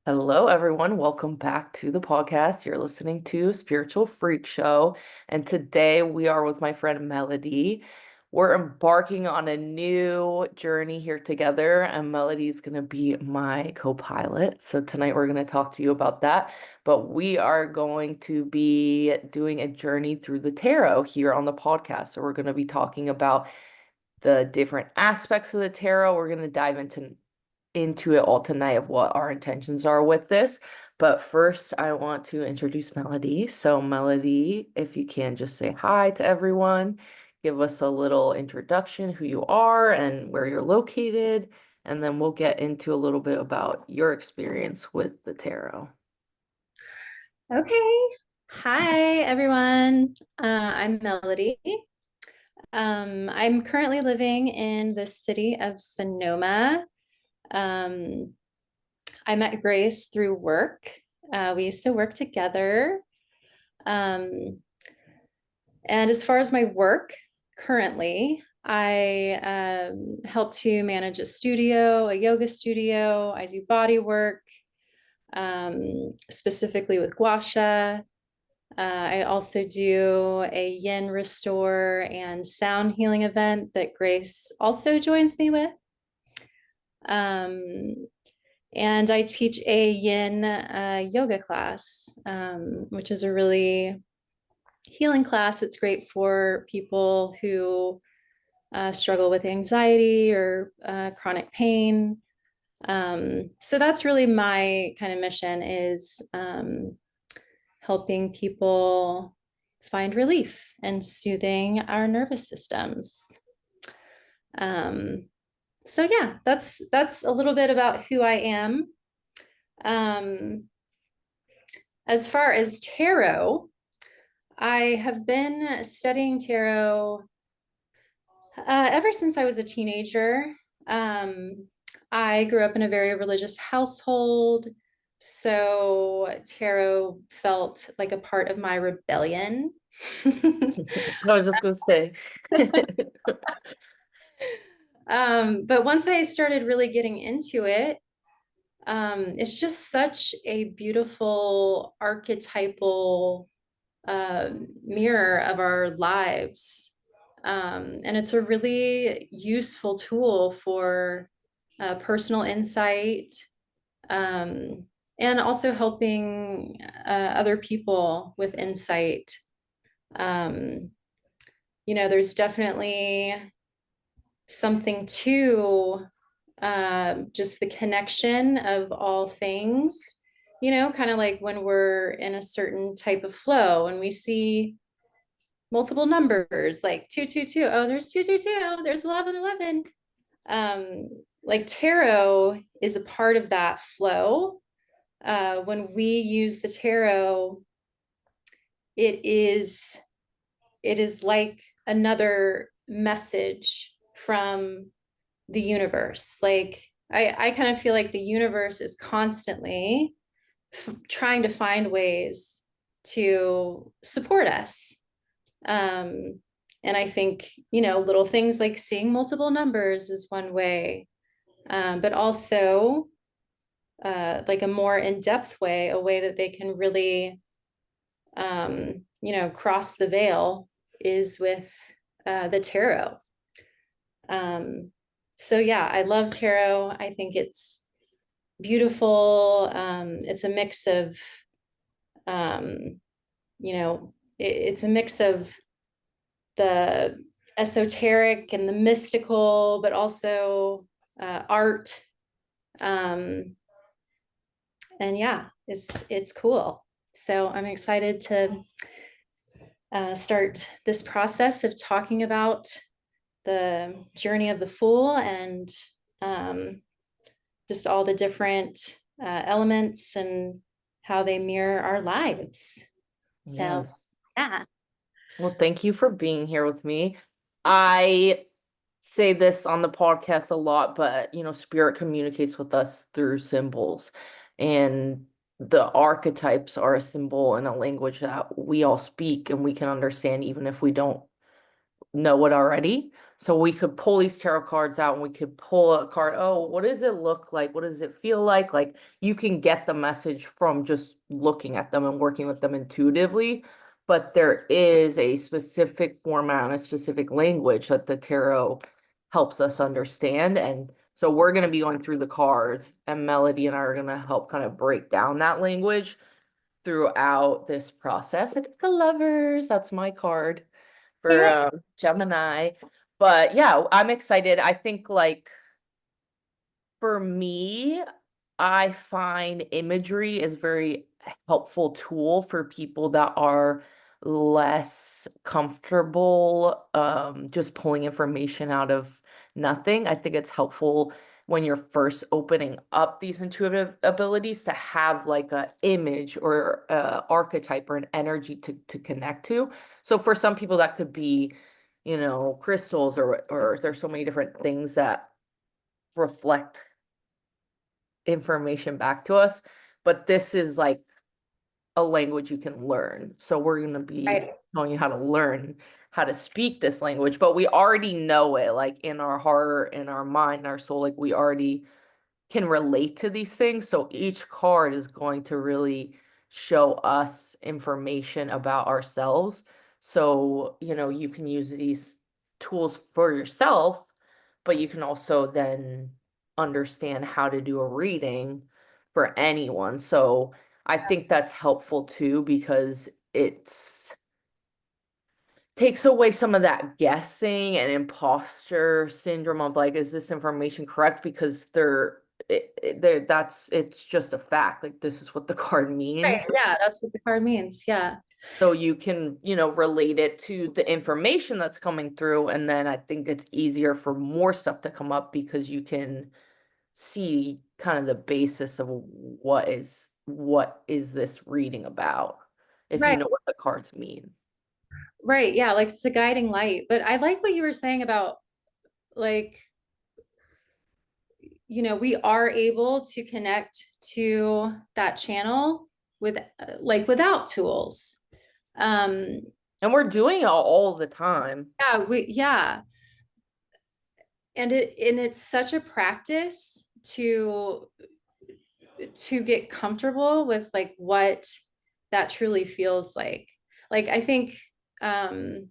Hello, everyone. Welcome back to the podcast. You're listening to Spiritual Freak Show. And today we are with my friend Melody. We're embarking on a new journey here together, and Melody's going to be my co-pilot. So tonight we're going to talk to you about that. But we are going to be doing a journey through the tarot here on the podcast. So we're going to be talking about the different aspects of the tarot. We're going to dive into it all tonight of what our intentions are with this. But first, I want to introduce Melody. So, Melody, if you can just say hi to everyone, give us a little introduction, who you are and where you're located, and then we'll get into a little bit about your experience with the tarot. Okay. Hi, everyone. I'm Melody. I'm currently living in the city of Sonoma. Um, I met Grace through work. We used to work together. Um, and as far as my work currently, I help to manage a studio, a yoga studio. I do body work, specifically with gua sha. I also do a yin restore and sound healing event that Grace also joins me with. Um, and I teach a yin yoga class, which is a really healing class. It's great for people who struggle with anxiety or chronic pain. So that's really my kind of mission is helping people find relief and soothing our nervous systems. Um, so yeah, that's a little bit about who I am. Um, as far as tarot, I have been studying tarot ever since I was a teenager. Um, I grew up in a very religious household, so tarot felt like a part of my rebellion. I was just gonna say. But once I started really getting into it, it's just such a beautiful archetypal mirror of our lives. And it's a really useful tool for personal insight, um, and also helping other people with insight. Um, there's definitely something to just the connection of all things, kind of like when we're in a certain type of flow and we see multiple numbers like 222. Oh, there's 222. There's 1111. Like tarot is a part of that flow. When we use the tarot, it is it is like another message from the universe. Like I kind of feel like the universe is constantly trying to find ways to support us. Um, and I think, little things like seeing multiple numbers is one way, but also like a more in-depth way, a way that they can really, cross the veil is with the tarot. Um, so yeah, I love tarot. I think it's beautiful. It's a mix of, um, it's a mix of the esoteric and the mystical, but also art. Um, and yeah, it's cool. So I'm excited to start this process of talking about the journey of the Fool and um, just all the different elements and how they mirror our lives. So, Yes. yeah. Well, thank you for being here with me. I say this on the podcast a lot, but spirit communicates with us through symbols, and the archetypes are a symbol in a language that we all speak and we can understand, even if we don't know it already. So we could pull these tarot cards out and we could pull a card. Oh, what does it look like? What does it feel like? Like you can get the message from just looking at them and working with them intuitively. But there is a specific format and a specific language that the tarot helps us understand. And so we're going to be going through the cards, and Melody and I are going to help kind of break down that language throughout this process. I think the lovers, that's my card for Hey, Gemini. But yeah, I'm excited. I think like for me, I find imagery is very helpful tool for people that are less comfortable just pulling information out of nothing. I think it's helpful when you're first opening up these intuitive abilities to have like a image or a archetype or an energy to connect to. So for some people that could be, crystals or there's so many different things that reflect information back to us, but this is like a language you can learn. So we're going to be right, showing you how to learn how to speak this language, but we already know it like in our heart, in our mind, our soul, like we already can relate to these things. So each card is going to really show us information about ourselves. So, you can use these tools for yourself, but you can also then understand how to do a reading for anyone. So I think that's helpful too because it's takes away some of that guessing and imposter syndrome of like, is this information correct? Because it's just a fact. Like this is what the card right, means. yeah, that's what the card means. Yeah. So you can, relate it to the information that's coming through. And then I think it's easier for more stuff to come up because you can see kind of the basis of what is this reading about if you Right, know what the cards mean. right. Yeah, like it's a guiding light. But I like what you were saying about like, we are able to connect to that channel with like without tools. Um, And we're doing it all the time. yeah. And it's such a practice to get comfortable with like what that truly feels like. Like um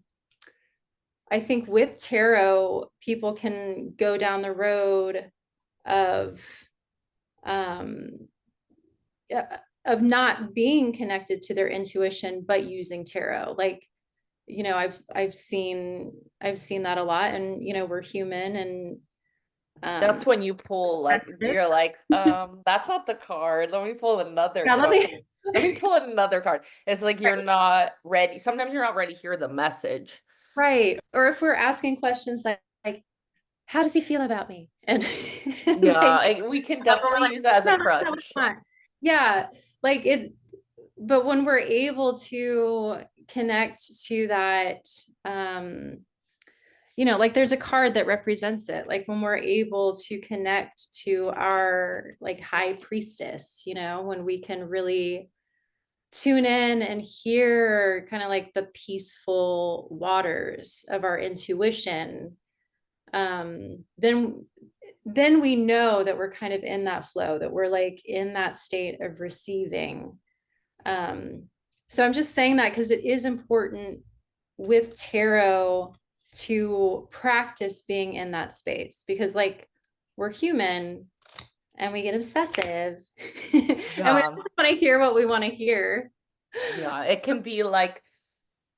I think with tarot, people can go down the road of um of not being connected to their intuition but using tarot. Like, I've seen that a lot, and we're human, and That's um when you pull like sensitive. you're like, that's not the card. Let me pull another Yeah, let card. me Let me pull another card. It's like you're not ready. Sometimes you're not ready to hear the message. right. Or if we're asking questions like how does he feel about me? And, and Yeah, like we can we're definitely like, use it as a no, that's not what crutch. I want. Yeah, like it. But when we're able to connect to that, like there's a card that represents it. Like when we're able to connect to our like high priestess, when we can really tune in and hear kind of like the peaceful waters of our intuition, then we know that we're kind of in that flow, that we're like in that state of receiving. um so I'm just saying that because it is important with tarot to practice being in that space, because like we're human and we get obsessive and we Yeah. just want to hear what we want to hear. Yeah, it can be like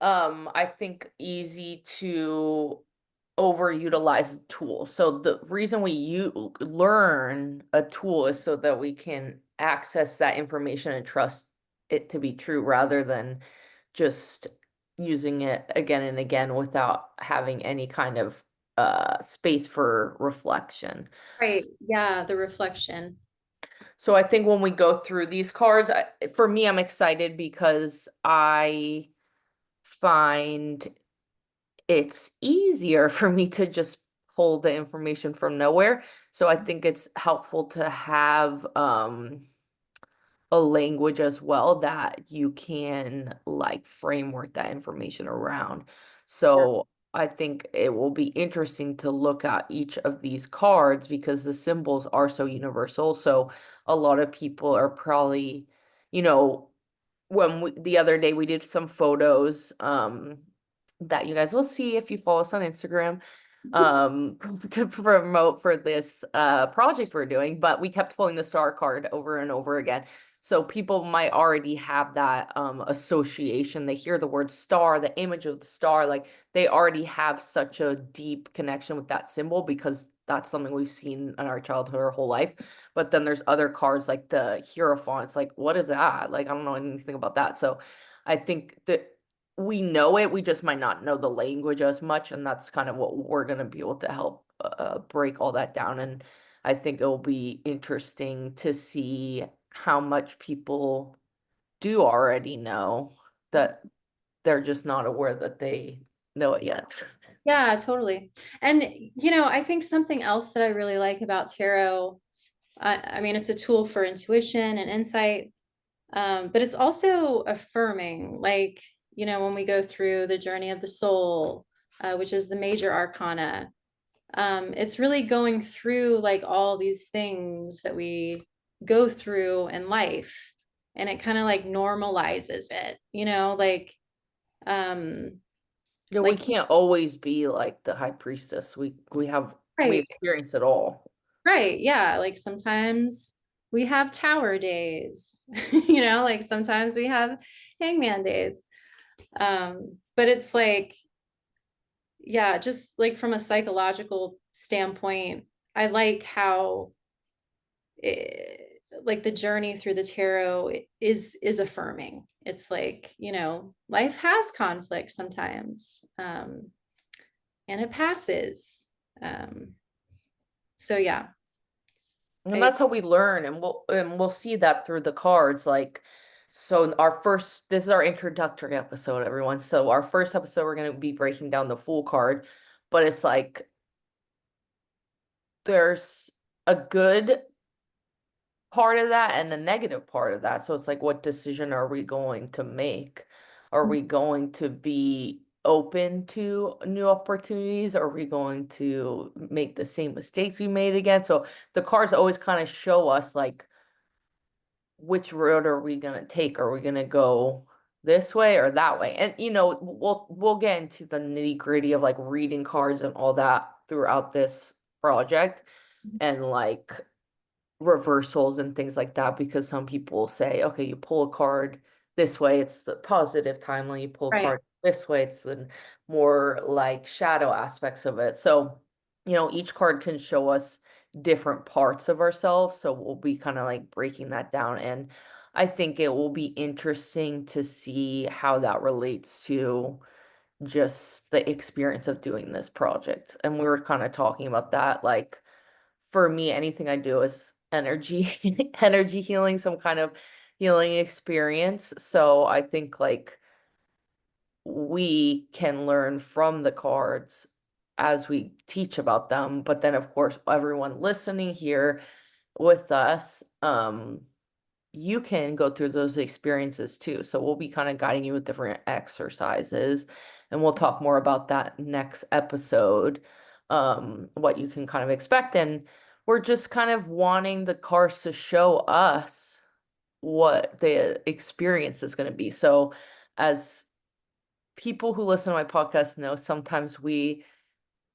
I think easy to overutilize a tool. So the reason we learn a tool is so that we can access that information and trust it to be true rather than just using it again and again without having any kind of space for reflection. Right, yeah, the reflection. So I think when we go through these cards, for me, I'm excited because I find it's easier for me to just pull the information from nowhere. So I think it's helpful to have a language as well that you can like framework that information around. Yeah. So I think it will be interesting to look at each of these cards because the symbols are so universal. So a lot of people are probably, you know, the other day we did some photos that you guys will see if you follow us on Instagram um to promote for this project we're doing, but we kept pulling the star card over and over again. So people might already have that association. They hear the word star, the image of the star, like they already have such a deep connection with that symbol because that's something we've seen in our childhood our whole life. But then there's other cards like the Hierophant. It's like, what is that? Like, I don't know anything about that. So I think that we know it, we just might not know the language as much, and that's kind of what we're going to be able to help break all that down. And I think it will be interesting to see how much people do already know that they're just not aware that they know it yet. Yeah, totally. And I think something else that I really like about tarot, I mean, it's a tool for intuition and insight, but it's also affirming. Like, when we go through the journey of the soul, which is the major arcana, it's really going through like all these things that we go through in life, and it kind of like normalizes it, um, Yeah, we like can't always be like the high priestess. We right. experience it all. Right. Yeah. Like sometimes we have tower days, like sometimes we have hangman days. But it's like, yeah, just like from a psychological standpoint, I like how like the journey through the tarot is affirming. It's like, life has conflict sometimes, and it passes. Um, so yeah, And I that's how we learn, and we'll see that through the cards. Like, so our first, this is our introductory episode, everyone. So our first episode, we're gonna be breaking down the full card, but it's like there's a good part of that and a negative part of that. So it's like, what decision are we going to make? Are we going to be open to new opportunities? Are we going to make the same mistakes we made again? So the cards always kind of show us like which road are we gonna take? Are we gonna go this way or that way? And we'll get into the nitty-gritty of like reading cards and all that throughout this project and like reversals and things like that because some people say, okay, you pull a card this way, it's the positive timeline. You pull a right. card this way, it's the more like shadow aspects of it. So, each card can show us different parts of ourselves. So we'll be kind of like breaking that down. And I think it will be interesting to see how that relates to just the experience of doing this project. And we were kind of talking about that, like for me, anything I do is energy energy healing, some kind of healing experience. So I think like we can learn from the cards as we teach about them. But then of course, everyone listening here with us, you can go through those experiences too. So we'll be kind of guiding you with different exercises, and we'll talk more about that next episode, what you can kind of expect. And we're just kind of wanting the cards to show us what the experience is going to be. So as people who listen to my podcast know, sometimes we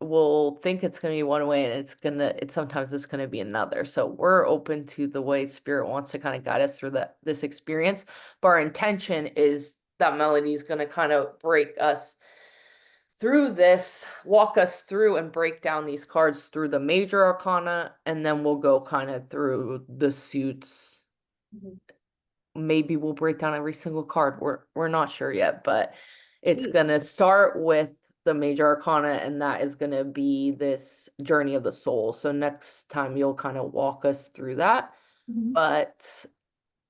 will think it's going to be one way and it's sometimes it's going to be another. So we're open to the way spirit wants to kind of guide us through this experience, but our intention is that Melody is going to kind of break us through this, walk us through and break down these cards through the major arcana, and then we'll go kind of through the suits. Mhm. Maybe we'll break down every single card. We're not sure yet, but it's Sweet. gonna start with the major arcana, and that is gonna be this journey of the soul. So next time you'll kind of walk us through that. Mhm. But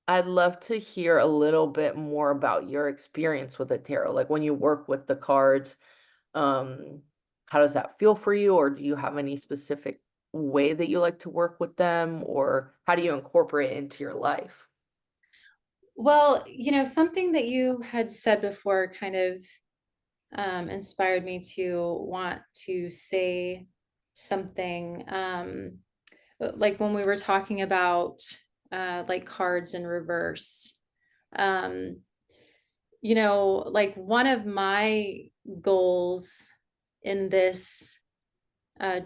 I'd love to hear a little bit more about your experience with the tarot. Like when you work with the cards, um, how does that feel for you? Or do you have any specific way that you like to work with them? Or how do you incorporate it into your life? Well, something that you had said before kind of inspired me to want to say something. Like when we were talking about like cards in reverse, um, like one of my goals in this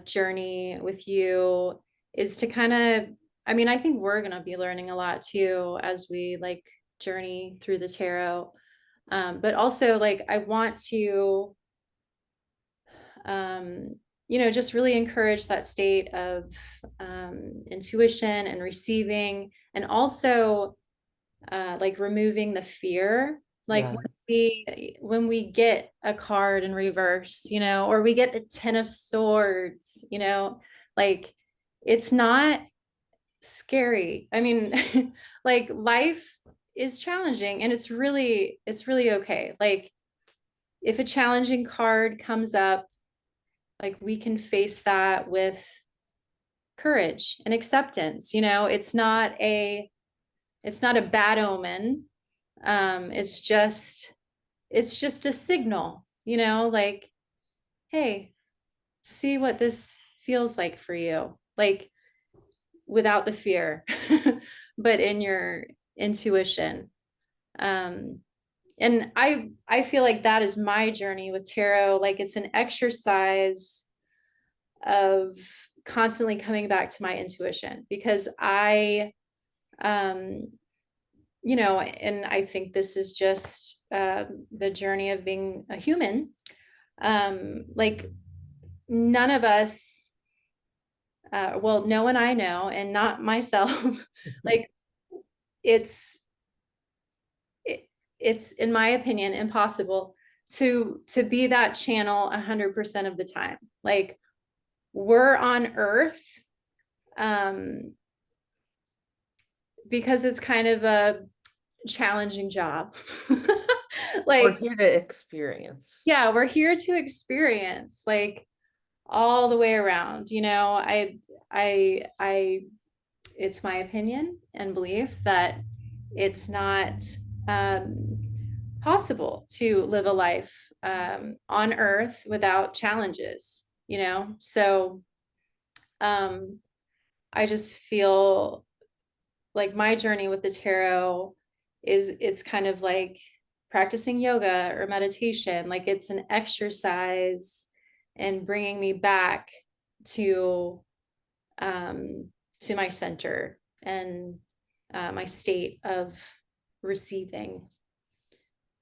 journey with you is to kind of, I mean, I think we're going to be learning a lot too as we like journey through the tarot. But also like I want to, um, just really encourage that state of intuition and receiving, and also like removing the fear. Like Yes. when we get a card in reverse, or we get the Ten of Swords, like it's not scary. I mean, like life is challenging and it's really okay. Like if a challenging card comes up, like we can face that with courage and acceptance. It's not a bad omen. It's just a signal, like, hey, see what this feels like for you, like without the fear, but in your intuition. um and I feel like that is my journey with tarot. Like it's an exercise of constantly coming back to my intuition, because um and I think this is just the journey of being a human. Like none of us, well, no one I know, and not myself, like it's it, it's in my opinion impossible to be that channel 100% of the time. Like we're on Earth, um, because it's kind of a challenging job. We're Like, here to experience. yeah, we're here to experience, like all the way around. I it's my opinion and belief that it's not um, possible to live a life on Earth without challenges. So um, I just feel like my journey with the tarot it's kind of like practicing yoga or meditation. Like it's an exercise and bringing me back to um, to my center and my state of receiving.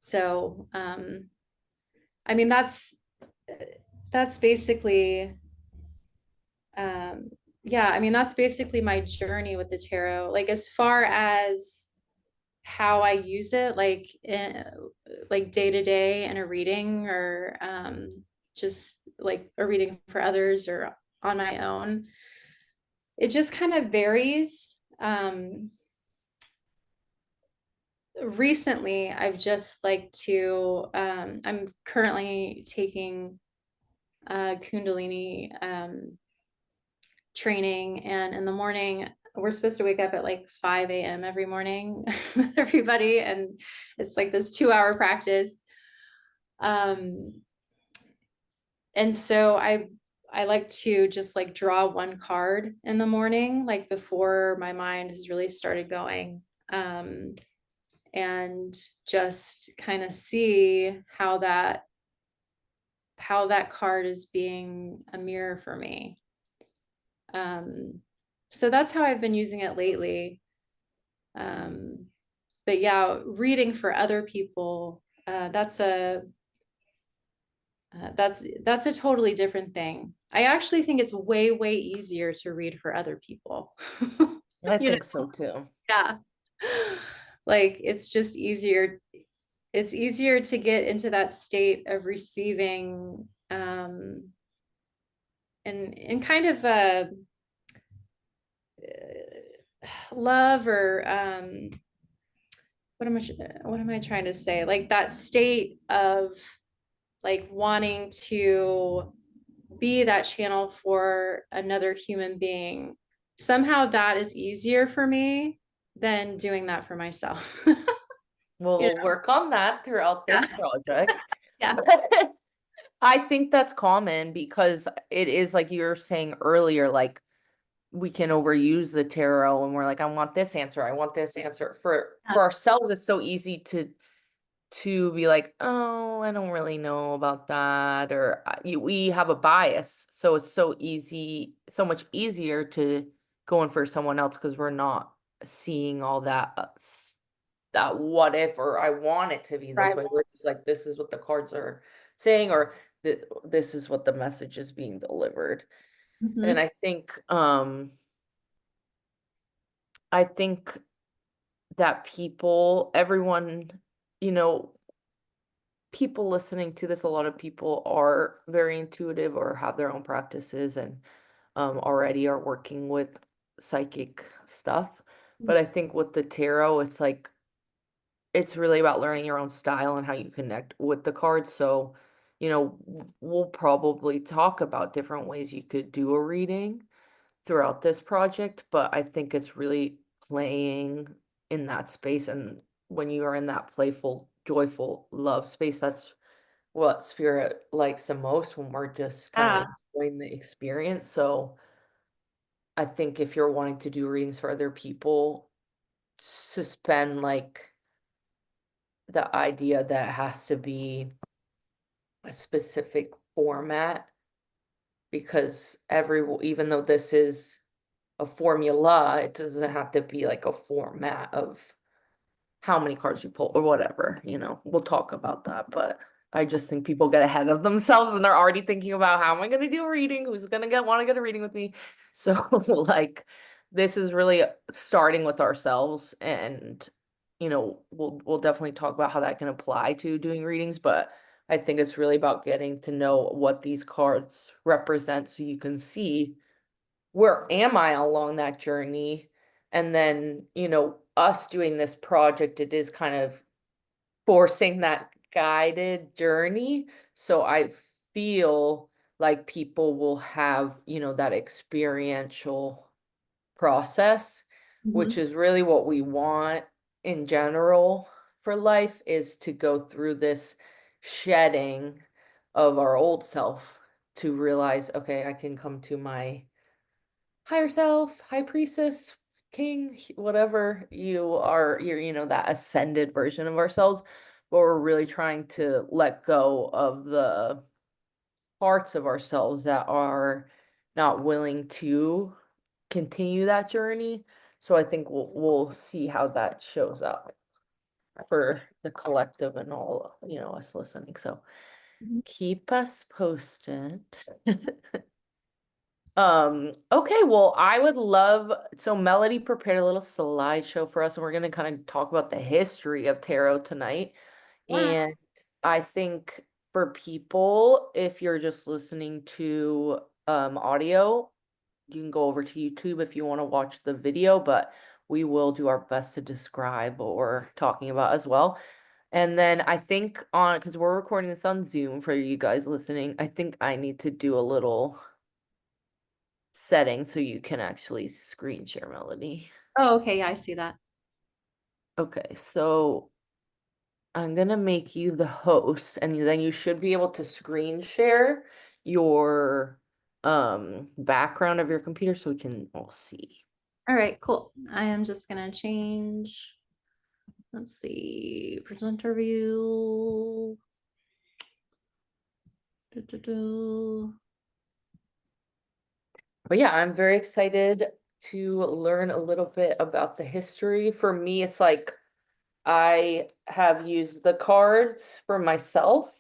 So, I mean, that's basically, um, yeah, I mean, that's basically my journey with the tarot. Like as far as how I use it, like day to day in a reading, or just like a reading for others or on my own, it just kind of varies. Recently, I've just like to, I'm currently taking Kundalini training, and in the morning, we're supposed to wake up at like 5 a.m. every morning with everybody, and it's like this 2-hour practice. Um, and so I like to just like draw one card in the morning, like before my mind has really started going. And just kind of see how that card is being a mirror for me. So that's how I've been using it lately. But yeah, reading for other people, that's a totally different thing. I actually think it's way, way easier to read for other people. I You know, think so too. yeah. Like it's just easier. It's easier to get into that state of receiving, and kind of love, or what am I trying to say? Like that state of like wanting to be that channel for another human being. Somehow that is easier for me than doing that for myself. Well, You we'll work on that throughout know? this project. Yeah. I think that's common because it is like you were saying earlier, like we can overuse the tarot and we're like, I want this answer, I want this answer. Yeah. For ourselves, it's so easy to be like, oh, I don't really know about that, or we have a bias, so it's so easy, so much easier to go in for someone else because we're not seeing all that that what if, or I want it to be this Right. way. We're just like, this is what the cards are saying, or this is what the message is being delivered. And Hmm. I think that everyone, you know, people listening to this, a lot of people are very intuitive or have their own practices and already are working with psychic stuff. But I think with the tarot, it's like it's really about learning your own style and how you connect with the cards. So, we'll probably talk about different ways you could do a reading throughout this project, but I think it's really playing in that space. And when you are in that playful, joyful love space, that's what spirit likes the most when we're just kind of Yeah. enjoying the experience. So I think if you're wanting to do readings for other people, suspend like the idea that it has to be a specific format because even though this is a formula, it doesn't have to be like a format of how many cards you pull or whatever, we'll talk about that. But I just think people get ahead of themselves and they're already thinking about how am I going to do a reading? Who's going to want to get a reading with me? So like this is really starting with ourselves and we'll definitely talk about how that can apply to doing readings, but I think it's really about getting to know what these cards represent so you can see where am I along that journey? And then, us doing this project, it is kind of forcing that guided journey. So I feel like people will have, that experiential process, which Hmm. is really what we want in general for life, is to go through this shedding of our old self to realize, okay, I can come to my higher self, high priestess, king, whatever you are, that ascended version of ourselves. But we're really trying to let go of the parts of ourselves that are not willing to continue that journey. So I think we'll see how that shows up for the collective and all, us listening. So keep us posted. Okay, well, I would love, so Melody prepared a little slideshow for us, and we're gonna kind of talk about the history of tarot tonight. Yeah. And I think for people, if you're just listening to audio, you can go over to YouTube if you want to watch the video, but we will do our best to describe what we're talking about as well. And then I think because we're recording this on Zoom for you guys listening, I think I need to do a little setting so you can actually screen share, Melody. Oh, okay. Yeah, I see that. Okay, so I'm gonna make you the host, and then you should be able to screen share your background of your computer so we can all see. All right, cool. I am just gonna change. Let's see, presenter view. Do. But yeah, I'm very excited to learn a little bit about the history. For me, it's like I have used the cards for myself,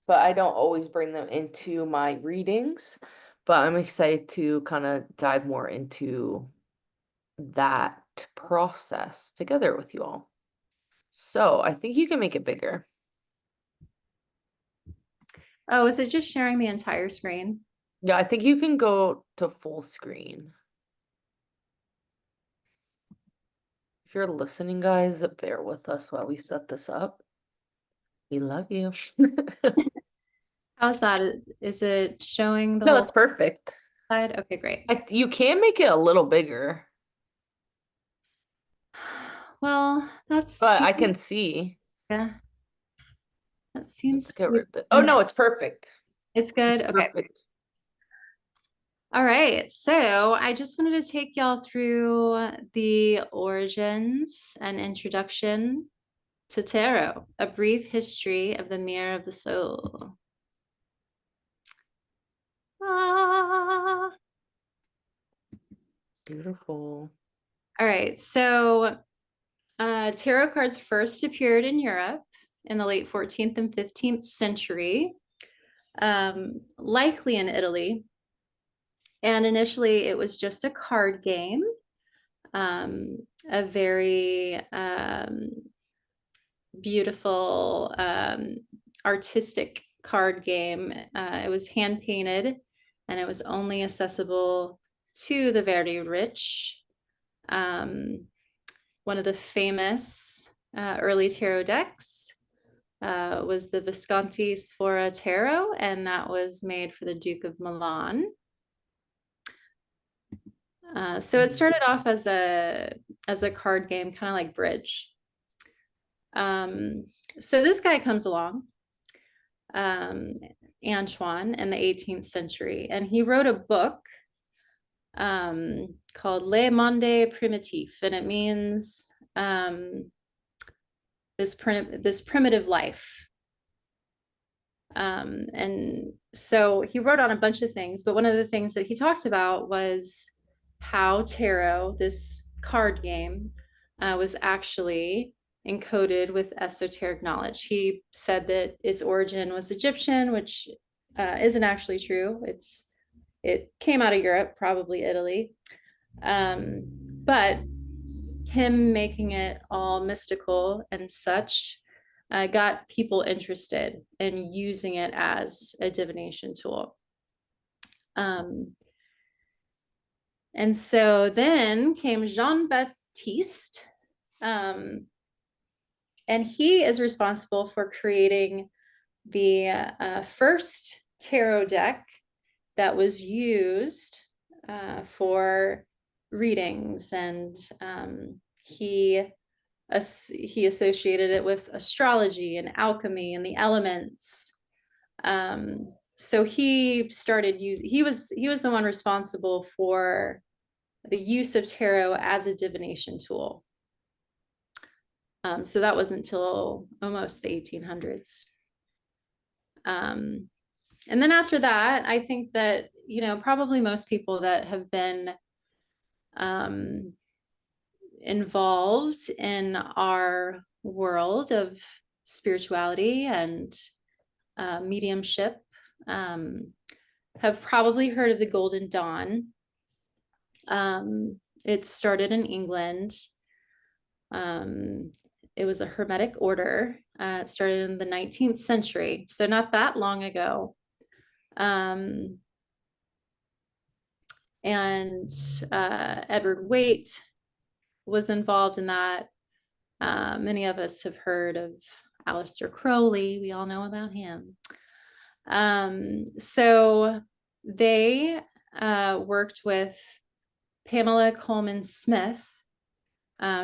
but I don't always bring them into my readings. But I'm excited to kind of dive more into that process together with you all. So I think you can make it bigger. Oh, is it just sharing the entire screen? Yeah, I think you can go to full screen. If you're listening, guys, bear with us while we set this up. We love you. How's that? Is it showing the No, whole it's perfect. side? Okay, great. You can make it a little bigger, Well, but I can see. yeah, that Let's seems to get be rid of it. Oh doing no, it. it's perfect. It's good. Okay. Perfect. All right. So I just wanted to take y'all through the origins and introduction to tarot, a brief history of the mirror of the soul. Ah. Beautiful. All right. So tarot cards first appeared in Europe in the late 14th and 15th century, likely in Italy. And initially, it was just a card game, a very beautiful, artistic card game. It was hand painted and it was only accessible to the very rich. One of the famous early tarot decks was the Visconti Sfora Tarot, and that was made for the Duke of Milan. So it started off as a card game, kind of like bridge. So this guy comes along, Antoine, in the 18th century, and he wrote a book called Le Monde Primitif, and it means this primitive life. And so he wrote on a bunch of things, but one of the things that he talked about was how tarot, this card game, was actually encoded with esoteric knowledge. He said that its origin was Egyptian, which isn't actually true. It came out of Europe, probably Italy. But him making it all mystical and such got people interested in using it as a divination tool. And so then came Jean-Baptiste, and he is responsible for creating the first tarot deck that was used for readings, and he associated it with astrology and alchemy and the elements. So he started using, he was the one responsible for the use of tarot as a divination tool. So that wasn't until almost the 1800s. And then after that, I think that, probably most people that have been involved in our world of spirituality and mediumship have probably heard of the Golden Dawn. It started in England. It was a Hermetic order. It started in the 19th century, so not that long ago. And Edward Waite was involved in that. Many of us have heard of Aleister Crowley. We all know about him. So they worked with Pamela Coleman Smith.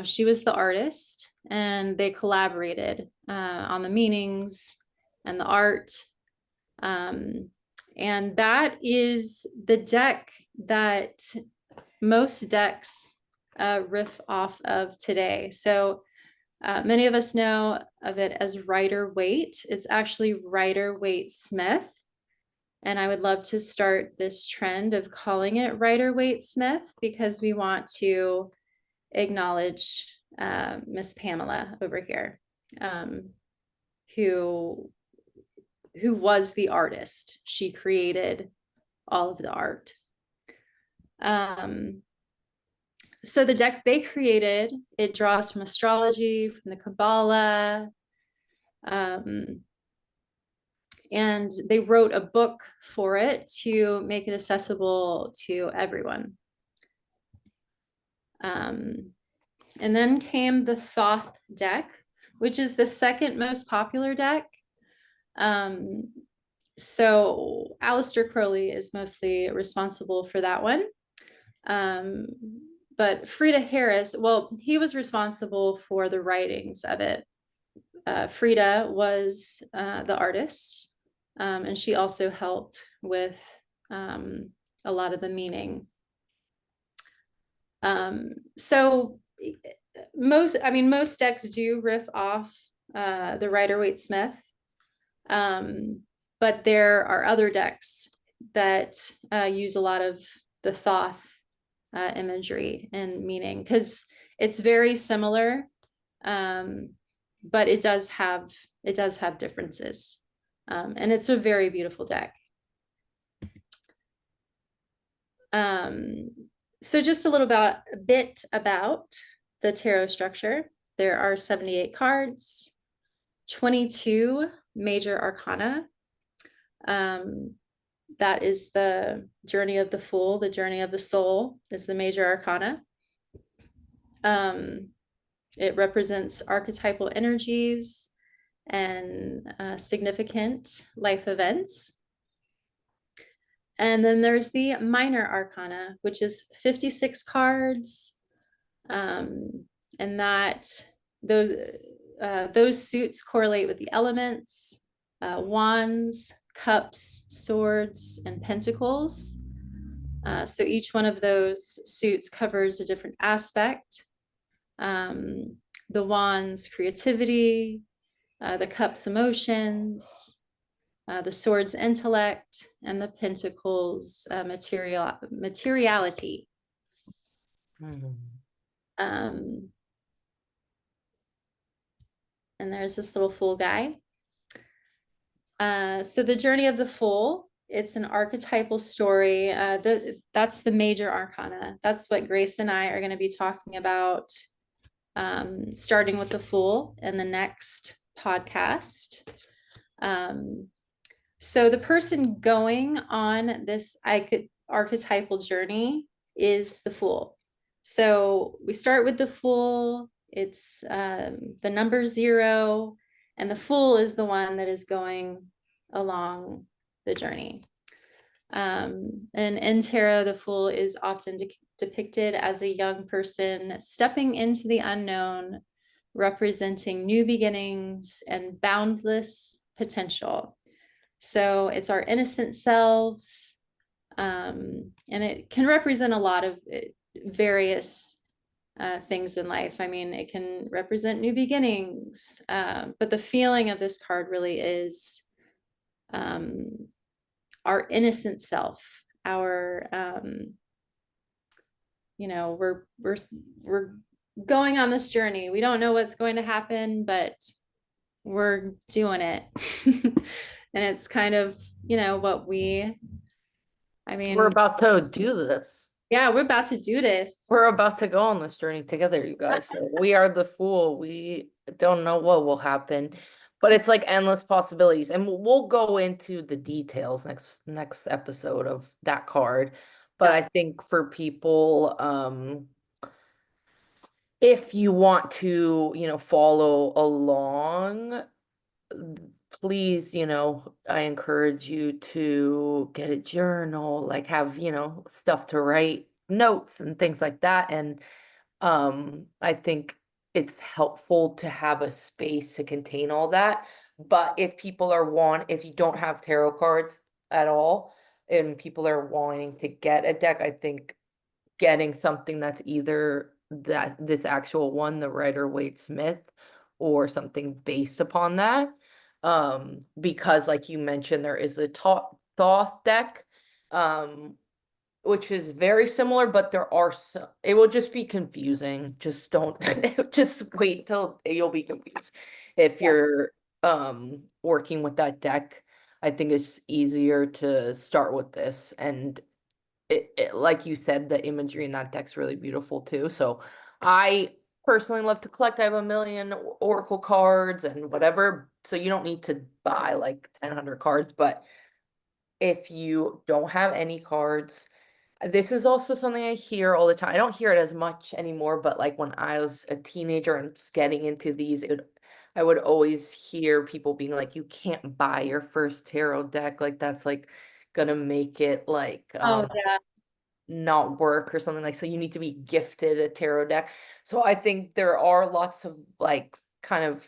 She was the artist, and they collaborated on the meanings and the art. And that is the deck that most decks riff off of today. So many of us know of it as Rider-Waite. It's actually Rider-Waite-Smith. And I would love to start this trend of calling it Rider-Waite-Smith, because we want to acknowledge Miss Pamela over here, who was the artist. She created all of the art. So the deck they created, it draws from astrology, from the Kabbalah, and they wrote a book for it to make it accessible to everyone. And then came the Thoth deck, which is the second most popular deck. So Aleister Crowley is mostly responsible for that one. But Frida Harris, well, he was responsible for the writings of it. Frida was the artist. And she also helped with a lot of the meaning. So most decks do riff off the Rider-Waite-Smith, but there are other decks that use a lot of the Thoth imagery and meaning, because it's very similar, but it does have differences, and it's a very beautiful deck. So just a bit about the tarot structure. There are 78 cards, 22 major arcana. That is the journey of the Fool, the journey of the soul is the major arcana. It represents archetypal energies and significant life events. And then there's the minor arcana, which is 56 cards. And those suits correlate with the elements, wands, cups, swords, and pentacles. So each one of those suits covers a different aspect. The wands, creativity, the cups, emotions, the swords, intellect, and the pentacles, materiality. And there's this little Fool guy. So the journey of the Fool, it's an archetypal story. That's the major arcana. That's what Grace and I are going to be talking about, starting with the Fool in the next podcast. So the person going on this archetypal journey is the Fool. So we start with the Fool. It's the number 0, and the Fool is the one that is going along the journey. And in tarot, the Fool is often depicted as a young person stepping into the unknown, representing new beginnings and boundless potential. So it's our innocent selves, and it can represent a lot of various things in life. I mean, it can represent new beginnings, but the feeling of this card really is our innocent self, our we're going on this journey. We don't know what's going to happen, but we're doing it. And it's kind of, we're about to do this. Yeah, we're about to do this. We're about to go on this journey together, you guys. So we are the Fool. We don't know what will happen, but it's like endless possibilities. And we'll go into the details next episode of that card. But Yeah. I think for people, if you want to, follow along, please, I encourage you to get a journal, like have, stuff to write notes and things like that. And I think it's helpful to have a space to contain all that. But if you don't have tarot cards at all and people are wanting to get a deck, I think getting something that's either this actual one, the Rider-Waite-Smith, or something based upon that. Because like you mentioned, there is a Thoth deck, which is very similar, but it will just be confusing. Just don't just wait till you'll be confused. If you're working with that deck, I think it's easier to start with this. And like you said, the imagery in that deck's really beautiful too. So I personally love to collect. I have a million Oracle cards and whatever. So you don't need to buy like 1,000 cards, but if you don't have any cards, this is also something I hear all the time. I don't hear it as much anymore, but like when I was a teenager and just getting into these, I would always hear people being like, you can't buy your first tarot deck. Like that's like gonna make it like Oh, yeah. not work or something, like, so you need to be gifted a tarot deck. So I think there are lots of like kind of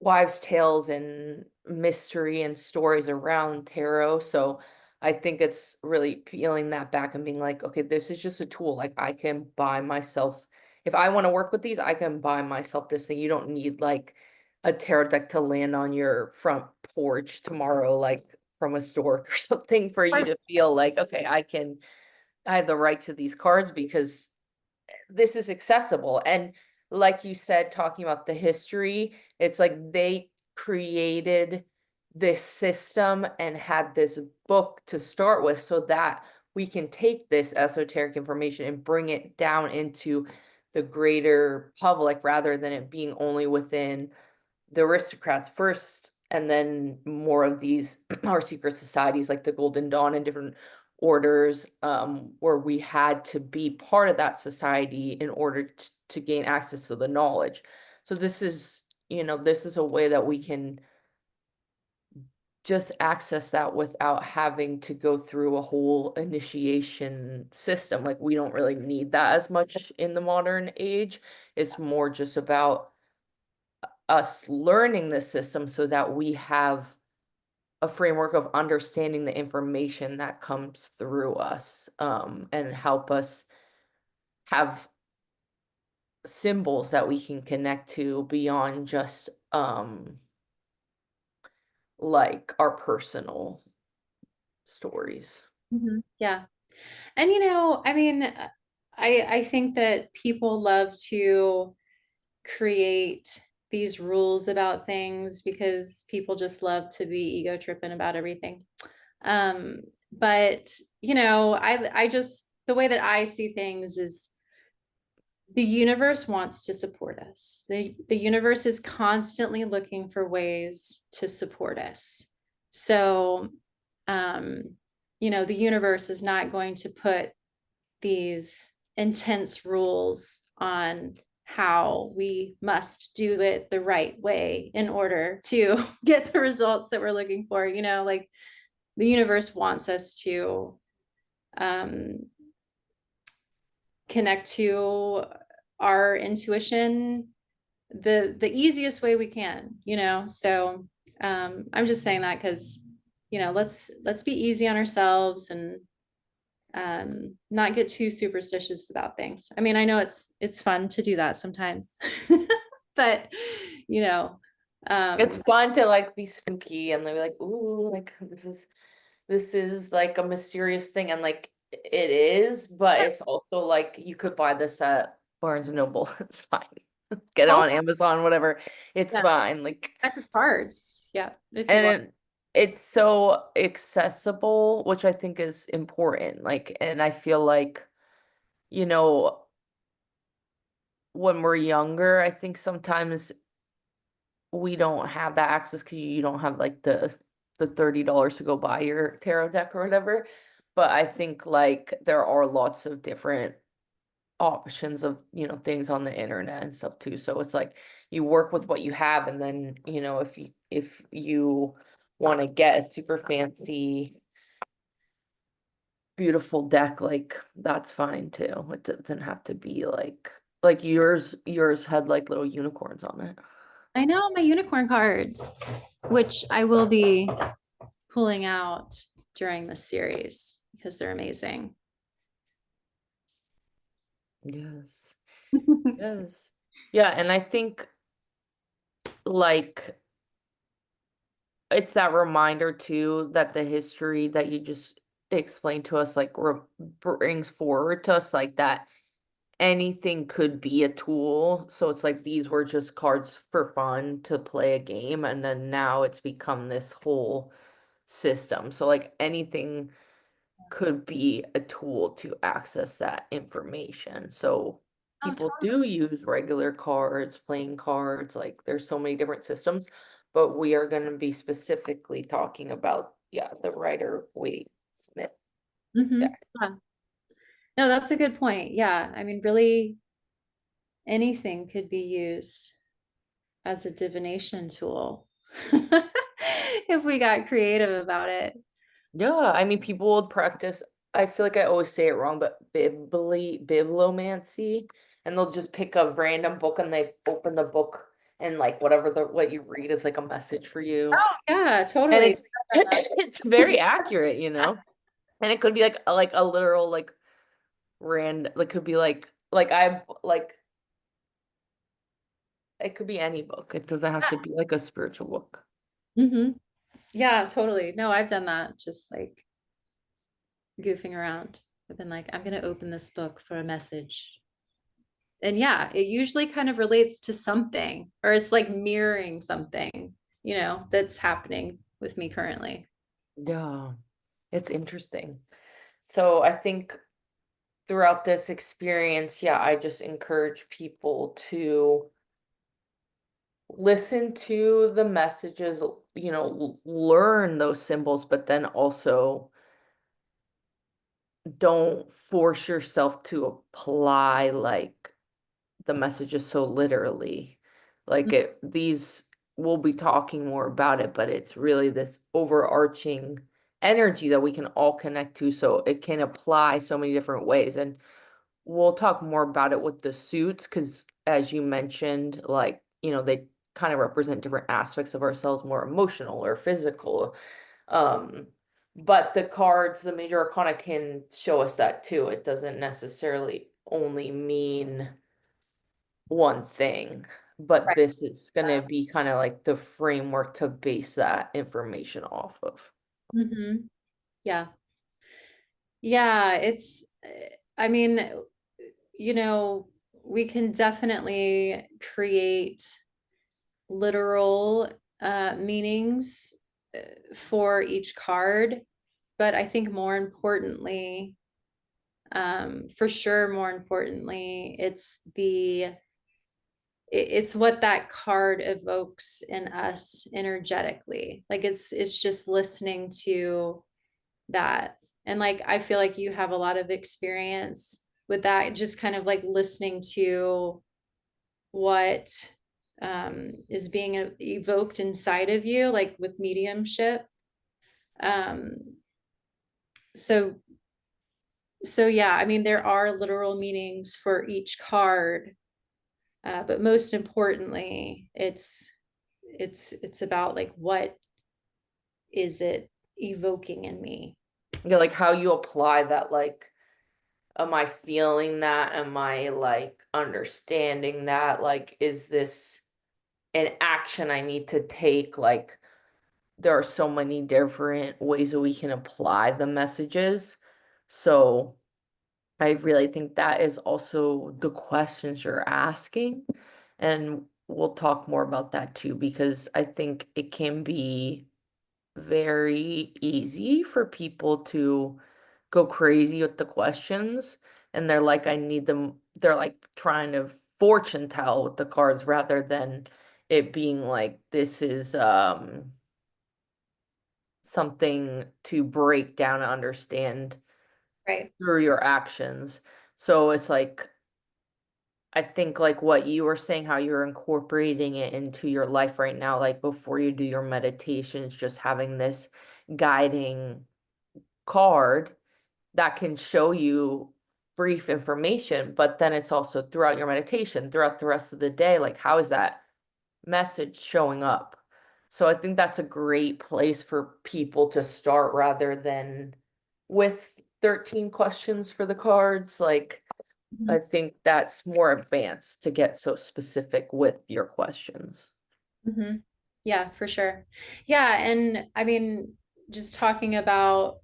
wives' tales and mystery and stories around tarot. So I think it's really peeling that back and being like, okay, this is just a tool. Like I can buy myself, if I want to work with these, I can buy myself this thing. You don't need like a tarot deck to land on your front porch tomorrow, like from a store or something, for you to feel like, okay, I have the right to these cards because this is accessible. And like you said, talking about the history, it's like they created this system and had this book to start with so that we can take this esoteric information and bring it down into the greater public rather than it being only within the aristocrats first, and then more of these our secret societies like the Golden Dawn and different orders, where we had to be part of that society in order to gain access to the knowledge. So this is, this is a way that we can just access that without having to go through a whole initiation system. Like we don't really need that as much in the modern age. It's more just about us learning the system so that we have a framework of understanding the information that comes through us, and help us have symbols that we can connect to beyond just like our personal stories. Yeah. And I mean, I think that people love to create these rules about things because people just love to be ego tripping about everything. Um, but I just the way that I see things is the universe wants to support us. The universe is constantly looking for ways to support us. So, um, the universe is not going to put these intense rules on how we must do it the right way in order to get the results that we're looking for. Like the universe wants us to um, connect to our intuition the easiest way we can, so I'm just saying that because let's be easy on ourselves and not get too superstitious about things. I mean, I know it's fun to do that sometimes, but you know, It's um, fun to like be spooky and they're like, ooh, like this is like a mysterious thing, and like it is, but it's also like you could buy this at Barnes and Noble. It's fine. Get it all on Amazon, whatever. It's yeah, fine. Like, deck of cards, yeah, if you want. and it's so accessible, which I think is important. Like, and I feel like, you know, when we're younger, I think sometimes we don't have that access because you don't have like the $30 to go buy your tarot deck or whatever. But I think like there are lots of different options of, things on the internet and stuff too. So it's like you work with what you have, and then, if you want to get a super fancy beautiful deck, like that's fine too. It doesn't have to be like yours had like little unicorns on it. I know my unicorn cards, which I will be pulling out during this series because they're amazing. Yes. Yes. Yeah, and I think like it's that reminder too that the history that you just explained to us like brings forward to us like that anything could be a tool. So it's like these were just cards for fun to play a game, and then now it's become this whole system. So like anything could be a tool to access that information. So Oh, people do use regular cards, playing cards, like there's so many different systems, but we are going to be specifically talking about, yeah, the Rider Waite Smith mm-hmm. deck. Yeah. No, that's a good point. Yeah. I mean, really, anything could be used as a divination tool if we got creative about it. Yeah, I mean, people would practice. I feel like I always say it wrong, but bibliomancy, and they'll just pick a random book and they open the book and like whatever what you read is like a message for you. Yeah, And totally. it's it's very accurate, you know? And it could be like a literal like like could be like I like it could be any book. It doesn't have to be like a spiritual book. Hmm. Yeah, totally. No, I've done that, just like goofing around. I've been like, I'm going to open this book for a message. And yeah, it usually kind of relates to something, or it's like mirroring something, that's happening with me currently. Yeah, it's interesting. So I think throughout this experience, yeah, I just encourage people to listen to the messages, learn those symbols, but then also don't force yourself to apply like the messages so literally. Like these, we'll be talking more about it, but it's really this overarching energy that we can all connect to. So it can apply so many different ways. And we'll talk more about it with the suits because, as you mentioned, like, they kind of represent different aspects of ourselves, more emotional or physical. Um, but the cards, the major arcana can show us that too. It doesn't necessarily only mean one thing, but Right. this is going to be kind of like the framework to base that information off of. Hmm. Yeah. Yeah, I mean, you know, we can definitely create literal meanings for each card, but I think more importantly, for sure, more importantly, it's what that card evokes in us energetically. Like it's just listening to that. And like I feel like you have a lot of experience with that, just kind of like listening to what is being evoked inside of you, like with mediumship. Um, so so yeah, I mean there are literal meanings for each card, but most importantly, it's about like what is it evoking in me. Yeah, like how you apply that, like, am I feeling that? Am I like understanding that? Like, is this an action I need to take? Like, there are so many different ways that we can apply the messages. So I really think that is also the questions you're asking. And we'll talk more about that too, because I think it can be very easy for people to go crazy with the questions. And they're like, I need them. They're like trying to fortune tell with the cards rather than it being like, this is something to break down and understand Right. through your actions. So it's like, I think like what you were saying, how you're incorporating it into your life right now, like before you do your meditations, just having this guiding card that can show you brief information, but then it's also throughout your meditation, throughout the rest of the day, like how is that message showing up? So I think that's a great place for people to start rather than with 13 questions for the cards. Like, I think that's more advanced to get so specific with your questions. Mm-hmm. Yeah, for sure. Yeah, and I mean, just talking about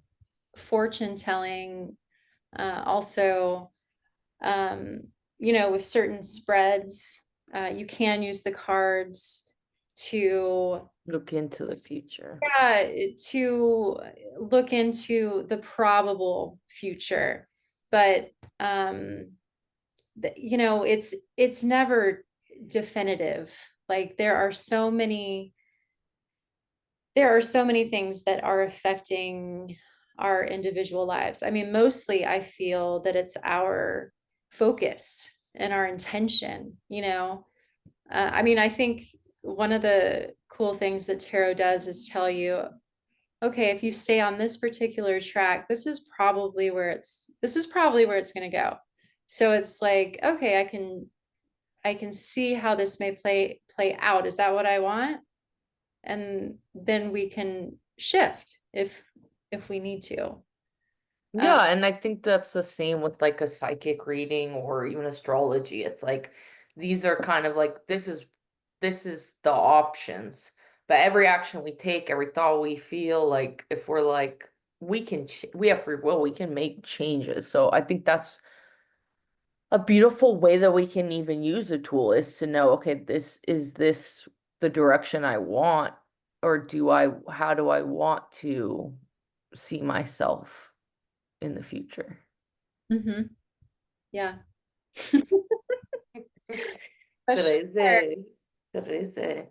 fortune telling, also, um, with certain spreads, you can use the cards to, Look into the future. yeah, to look into the probable future. But it's never definitive. Like there are so many things that are affecting our individual lives. I mean, mostly I feel that it's our focus and our intention. I mean, I think one of the cool things that tarot does is tell you, okay, if you stay on this particular track, this is probably where it's going to go. So it's like, okay, I can see how this may play out. Is that what I want? And then we can shift if we need to. Uh, Yeah, and I think that's the same with like a psychic reading or even astrology. It's like these are kind of like this is the options. But every action we take, every thought we feel, like if we're like we have free will, we can make changes. So I think that's a beautiful way that we can even use the tool is to know, okay, this the direction I want, or how do I want to see myself in the future? mhm. Yeah. For sure. Crazy. Crazy.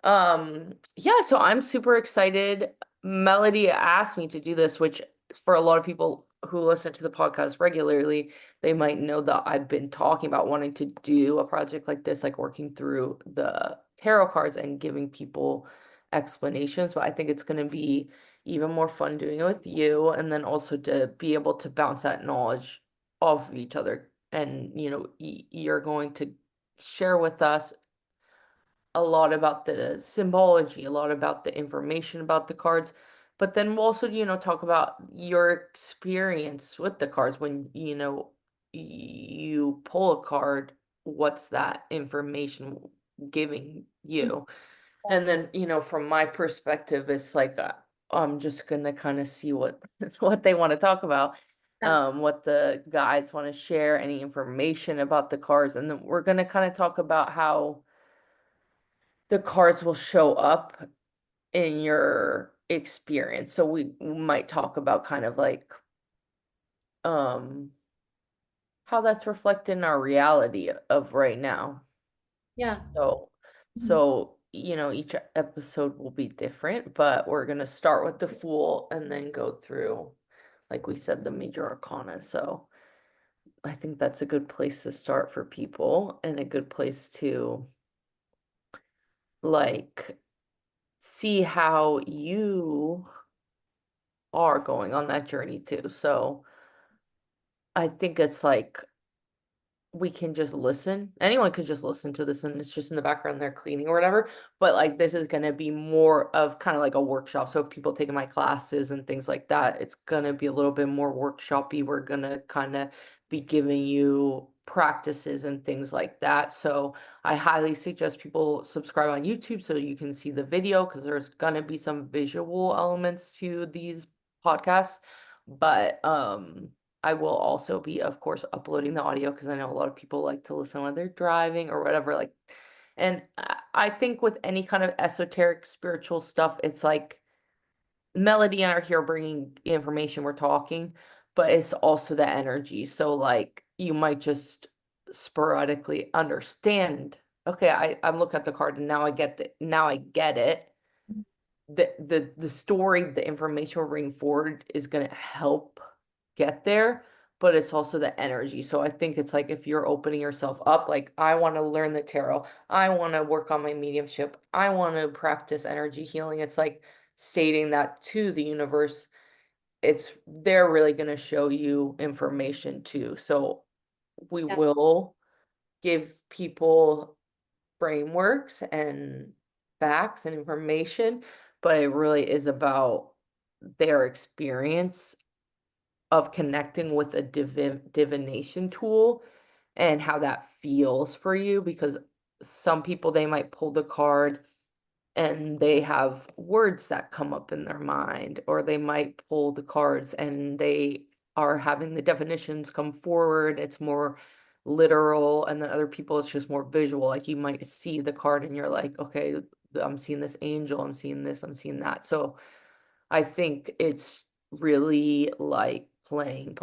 Yeah, so I'm super excited. Melody asked me to do this, which for a lot of people who listen to the podcast regularly, they might know that I've been talking about wanting to do a project like this, like working through the tarot cards and giving people explanations. But I think it's going to be even more fun doing it with you, and then also to be able to bounce that knowledge off of each other. And, you're going to share with us a lot about the symbology, a lot about the information about the cards, but then we'll also, talk about your experience with the cards when, you pull a card, what's that information giving Mhm. you? And then, from my perspective, it's like I'm just gonna kind of see what what they want to talk about, Yeah. what the guides want to share, any information about the cards, and then we're gonna kind of talk about how the cards will show up in your experience. So we might talk about kind of like um how that's reflected in our reality of right now. Yeah. So, Mhm. each episode will be different, but we're gonna start with the Fool and then go through, like we said, the major arcana. So I think that's a good place to start for people and a good place to like see how you are going on that journey too. So I think it's like we can just listen. Anyone could just listen to this and it's just in the background they're cleaning or whatever. But like this is gonna be more of kind of like a workshop. So if people taking my classes and things like that, it's gonna be a little bit more workshopy. We're gonna kind of be giving you practices and things like that. So I highly suggest people subscribe on YouTube so you can see the video because there's gonna be some visual elements to these podcasts. But I will also be, of course, uploading the audio because I know a lot of people like to listen when they're driving or whatever. Like, and I think with any kind of esoteric spiritual stuff, it's like Melody and I are here bringing information, we're talking, but it's also the energy. So, like, you might just sporadically understand. Okay, I'm looking at the card and now I get it. The story, the information we're bringing forward is going to help get there, but it's also the energy. So I think it's like if you're opening yourself up, like I want to learn the tarot, I want to work on my mediumship, I want to practice energy healing. It's like stating that to the universe. They're really going to show you information too. So we Yeah. will give people frameworks and facts and information, but it really is about their experience of connecting with a divination tool and how that feels for you because some people they might pull the card and they have words that come up in their mind, or they might pull the cards and they are having the definitions come forward. It's more literal, and then other people it's just more visual. Like you might see the card and you're like, okay, I'm seeing this angel, I'm seeing this, I'm seeing that. So I think it's really like playing.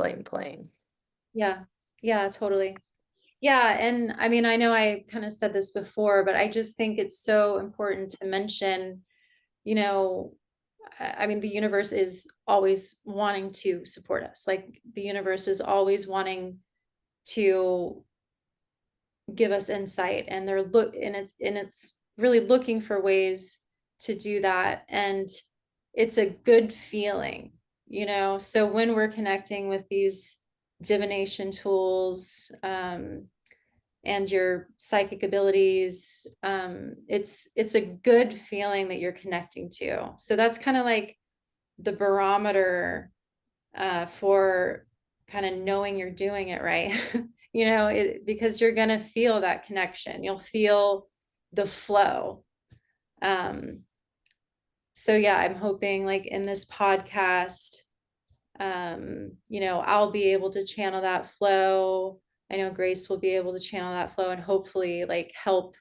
Yeah. Yeah, totally. Yeah, and I mean, I know I kind of said this before, but I just think it's so important to mention, you know, I mean, the universe is always wanting to support us. Like the universe is always wanting to give us insight, and it's really looking for ways to do that. And it's a good feeling, So when we're connecting with these divination tools, and your psychic abilities. It's a good feeling that you're connecting to. So that's kind of like the barometer for kind of knowing you're doing it right. Because you're going to feel that connection. You'll feel the flow. Um, so yeah, I'm hoping like in this podcast, I'll be able to channel that flow. I know Grace will be able to channel that flow and hopefully like help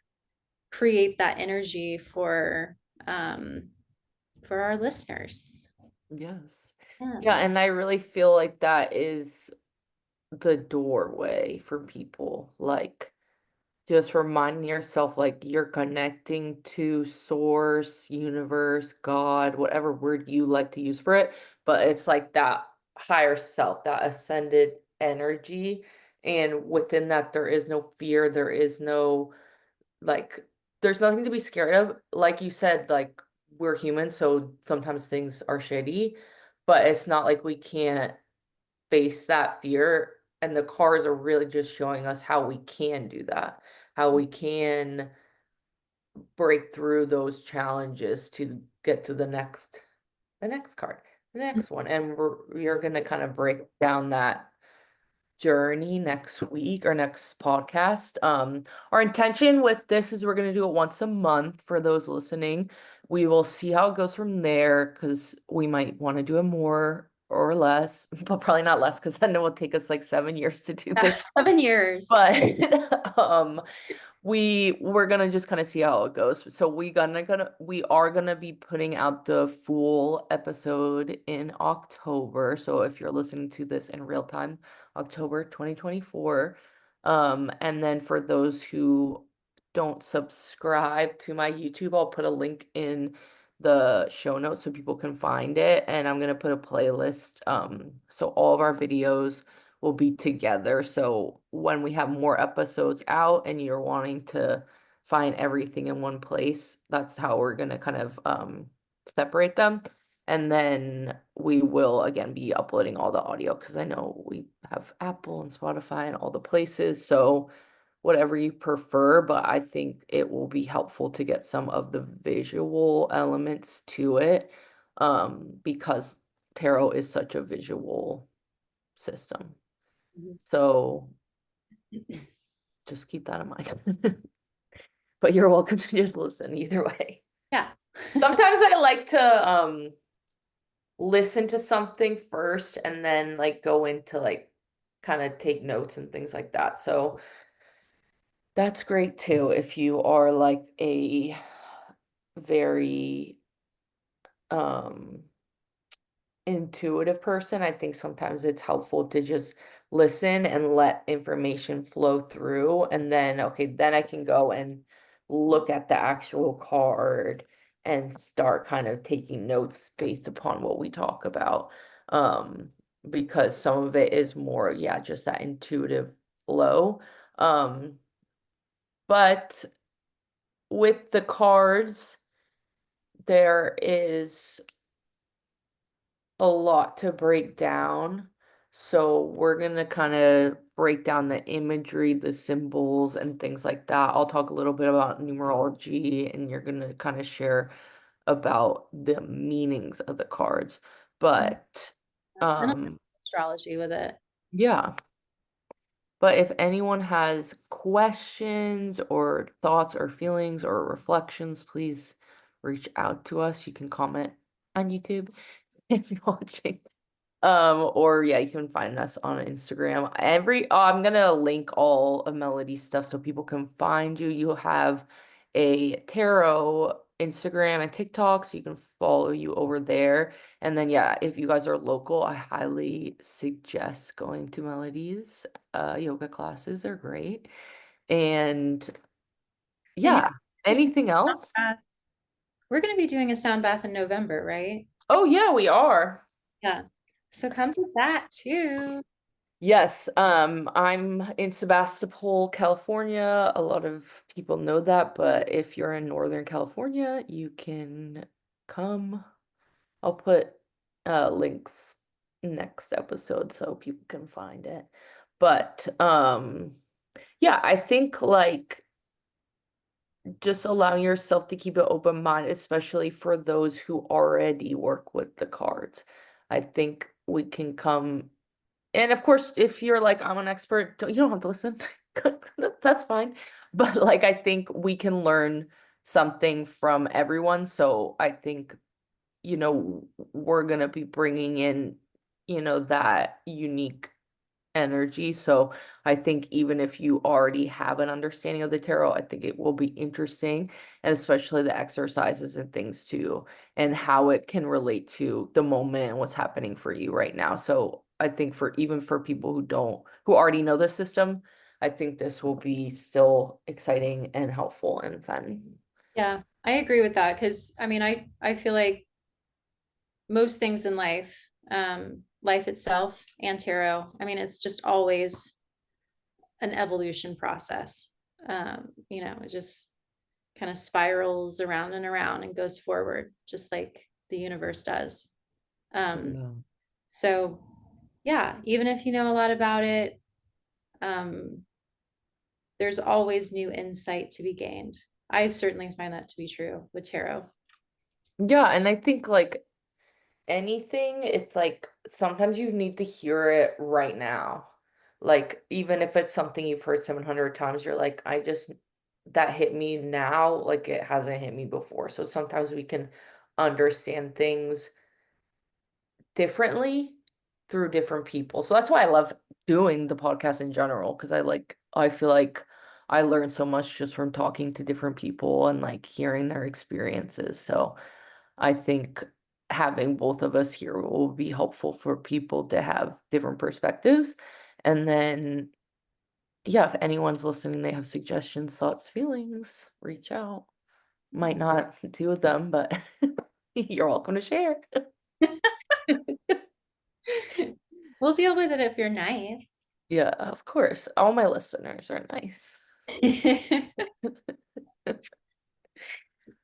create that energy for our listeners. Yes. Yeah, Yeah. and I really feel like that is the doorway for people. Like, just reminding yourself, like, you're connecting to source, universe, God, whatever word you like to use for it. But it's like that higher self, that ascended energy. And within that, there is no fear. There is no, like, there's nothing to be scared of. Like you said, like, we're human, so sometimes things are shitty, but it's not like we can't face that fear. And the cars are really just showing us how we can do that, how we can break through those challenges to get to the next card, the next one. And we're going to kind of break down that journey next week or next podcast. Our intention with this is we're going to do it once a month for those listening. We will see how it goes from there because we might want to do it more or less, but probably not less because then it will take us like 7 years to do Yeah, this. 7 years. But we're gonna just kind of see how it goes. So we are gonna be putting out the full episode in October. So if you're listening to this in real time, October 2024. And then for those who don't subscribe to my YouTube, I'll put a link in the show notes so people can find it. And I'm gonna put a playlist. So all of our videos will be together. So when we have more episodes out and you're wanting to find everything in one place, that's how we're gonna kind of separate them. And then we will again be uploading all the audio because I know we have Apple and Spotify and all the places. So whatever you prefer, but I think it will be helpful to get some of the visual elements to it because tarot is such a visual system. Mhm. So just keep that in mind. But you're welcome to just listen either way. Yeah. Sometimes I like to listen to something first and then like go into like kind of take notes and things like that. So that's great too if you are like a very um intuitive person. I think sometimes it's helpful to just listen and let information flow through. And then, okay, then I can go and look at the actual card and start kind of taking notes based upon what we talk about. Um, because some of it is more, yeah, just that intuitive flow. Um, but with the cards, there is a lot to break down. So we're gonna kind of break down the imagery, the symbols, and things like that. I'll talk a little bit about numerology, and you're gonna kind of share about the meanings of the cards. But And um, astrology with it. yeah. But if anyone has questions or thoughts or feelings or reflections, please reach out to us. You can comment on YouTube if you're watching. Or yeah, you can find us on Instagram. I'm gonna link all of Melody's stuff so people can find you. You have a tarot Instagram and TikTok, so you can follow you over there. And then yeah, if you guys are local, I highly suggest going to Melody's yoga classes. They're great. And And yeah, anything else? we're going to be doing a sound bath in November, right? Oh yeah, we are. Yeah. So come to that too. Yes, I'm in Sebastopol, California. A lot of people know that, but if you're in Northern California, you can come. I'll put links next episode so people can find it. But Yeah, I think like just allowing yourself to keep an open mind, especially for those who already work with the cards. I think we can come, and of course, if you're like, I'm an expert, you don't have to listen. That's fine. But like, I think we can learn something from everyone. So I think, we're gonna be bringing in, that unique energy. So I think even if you already have an understanding of the tarot, I think it will be interesting, and especially the exercises and things too, and how it can relate to the moment and what's happening for you right now. So I think for even for people who already know the system, I think this will be still exciting and helpful and fun. Yeah, I agree with that because I mean, I feel like most things in life, life itself and tarot, I mean, it's just always an evolution process. It just kind of spirals around and around and goes forward, just like the universe does. Um, Yeah. so yeah, even if you know a lot about it, um, there's always new insight to be gained. I certainly find that to be true with tarot. Yeah, and I think like anything, it's like sometimes you need to hear it right now. Like, even if it's something you've heard 700 times, you're like, that hit me now, like it hasn't hit me before. So sometimes we can understand things differently through different people. So that's why I love doing the podcast in general, because I feel like I learn so much just from talking to different people and like hearing their experiences. So I think having both of us here will be helpful for people to have different perspectives. And then, yeah, if anyone's listening, they have suggestions, thoughts, feelings, reach out. Might not do with them, but you're welcome to share. We'll deal with it if you're nice. Yeah, of course. All my listeners are nice.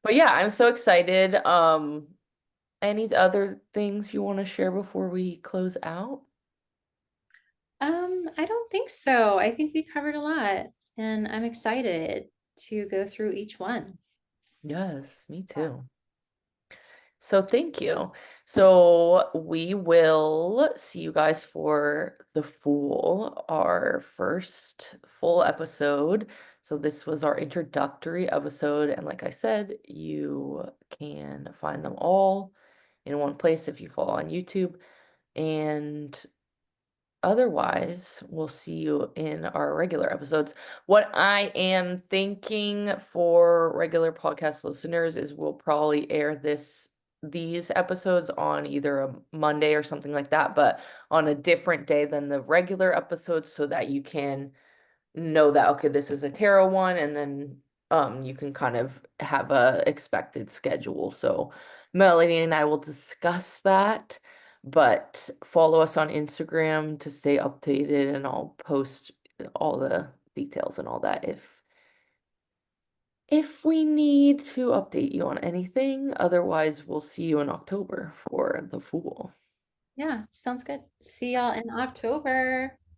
But yeah, I'm so excited. Any other things you want to share before we close out? I don't think so. I think we covered a lot, and I'm excited to go through each one. Yes, me too. So thank you. So we will see you guys for the Fool, our first full episode. So this was our introductory episode, and like I said, you can find them all in one place if you follow on YouTube. And otherwise, we'll see you in our regular episodes. What I am thinking for regular podcast listeners is we'll probably air these episodes on either a Monday or something like that, but on a different day than the regular episodes so that you can know that okay, this is a tarot one, and then you can kind of have a expected schedule. So Melody and I will discuss that, but follow us on Instagram to stay updated, and I'll post all the details and all that if we need to update you on anything. Otherwise, we'll see you in October for the Fool. Yeah, sounds good. See y'all in October.